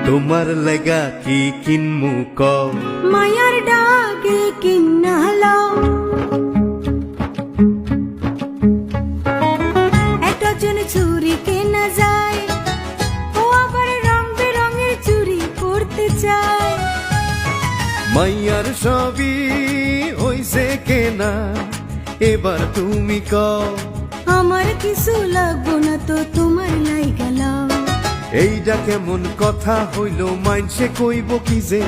তোমার লাগা কি কিনমু কও মায়ার ডাকে কিন্না লও একটা জন চুরি কেনা যায় ও আবার রং বেরঙের চুরি করতে চায় মাইয়ার সবই হইছে কেনা এবার তুমি কও আমার কিছু লাগবো না তো তোমার লাইগা লও এইটা কেমন কথা হইল মাইনসে কইব কি যে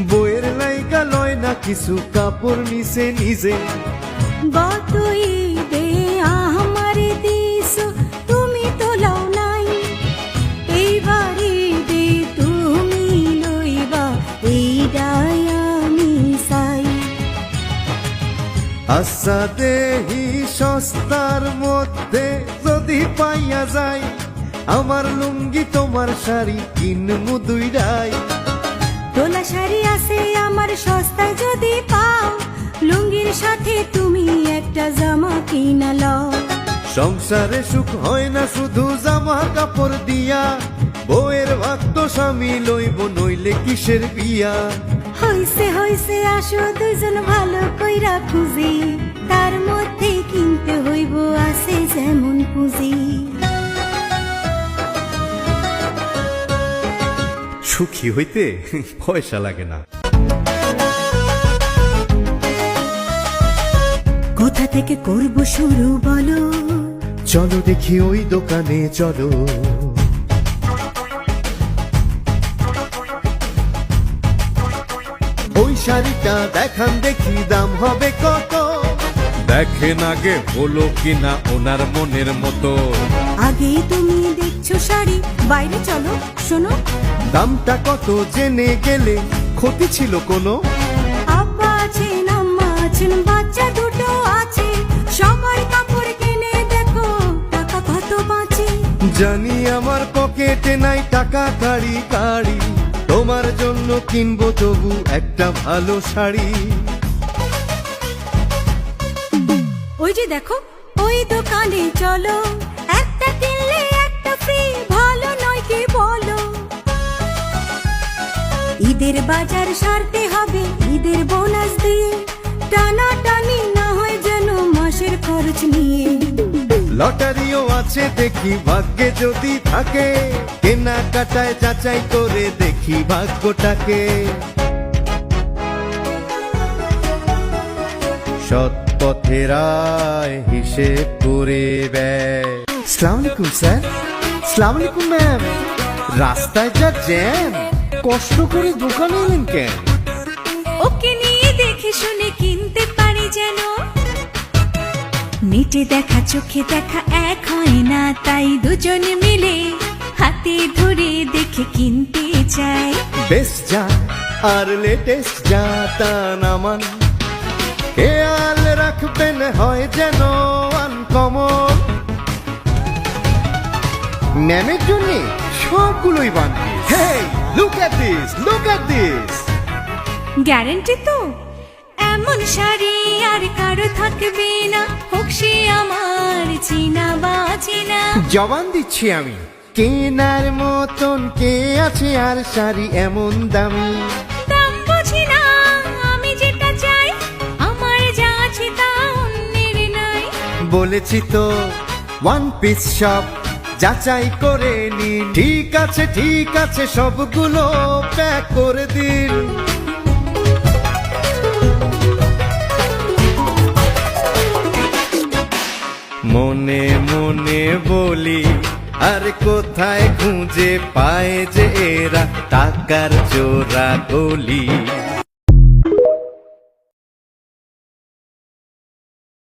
বইয়ের লাইগা লয় না কিছু কাপড় নিছে নিজে গত ঈদে আমারে দিছো তুমি তো লও নাই এইবার ঈদে তুমি লইবা এইটাই আমি চাই আচ্ছা দেহি সস্তার মধ্যে যদি পাইয়া যায় আমার লুঙ্গি তোমার শাড়ি কিনমু দুইটাই তোলা শাড়ি আছে আমার সস্তায় যদি পাও লুঙ্গির সাথে তুমি একটা জামা কিনা লও সংসারে সুখ হয় না শুধু জামা কাপড় দিয়া বউয়ের ভাগ তো স্বামী লইব নইলে কিসের বিয়া হইছে হইছে আসো দুইজন ভালো কইরা খুঁজি তার মধ্যে কিনতে হইব আছে যেমন পুঁজি সুখী হইতে পয়সা লাগে না কোথা থেকে করব শুরু বলো চলো দেখি ওই দোকানে চলো ওই শাড়িটা দেখান দেখি দাম হবে কত দেখেন আগে হলো কিনা ওনার মনের মতো আগে তুমি দেখছো শাড়ি বাইরে চলো শোনো দামটা কত জেনে গেলে ক্ষতি ছিল কোনো আব্বা আছেন আম্মা আছেন বাচ্চা দুটো আছে সবাই কাপড় কিনে দেখো টাকা কত বাঁচে জানি আমার পকেটে নাই টাকা কাড়ি কাড়ি তোমার জন্য কিনবো তবু একটা ভালো শাড়ি ওই যে দেখো ওই দোকানে চলো একটা কিনলে একটা ফ্রি ভালো নয় কি বলো ঈদের বাজার সারতে হবে ঈদের বোনাস দিয়ে টানা টানি না হয় যেন মাসের খরচ নিয়ে লটারিও আছে দেখি ভাগ্যে যদি থাকে কেনাকাটায় যাচাই করে দেখি ভাগ্যটাকে সৎ পথের আয় হিসেব করে ব্যয় আসসালামু আলাইকুম স্যার আসসালামু আলাইকুম ম্যাম রাস্তায় যা জ্যাম কষ্ট করে দোকানে এলেন কেন ওকে নিয়ে দেখে শুনে কিনতে পারি যেন নেটে দেখা চোখে দেখা এক হয় না তাই দুজন মিলে হাতে ধরে দেখে কিনতে চাই বেস্ট যা আর লেটেস্ট যা তা নামান খেয়াল রাখবেন হয় যেন আনকমন ম্যামের জন্য সবগুলোই বানবি হেই লুক এট দিস গ্যারান্টি তো এমন শাড়ি আর কারো থাকবে না হোক সে আমার চিনা বা চেনা জবান দিচ্ছি আমি কেনার মতন কে আছে আর শাড়ি এমন দামি দাম বুঝি না আমি যেটা চাই আমার যা আছে তা অন্যের নাই বলেছি তো ওয়ান পিস শপ যাচাই করে নিন ঠিক আছে সবগুলো প্যাক করে দিন মনে মনে বলি আর কোথায় খুঁজে পায় যে এরা টাকার জোড়া গলি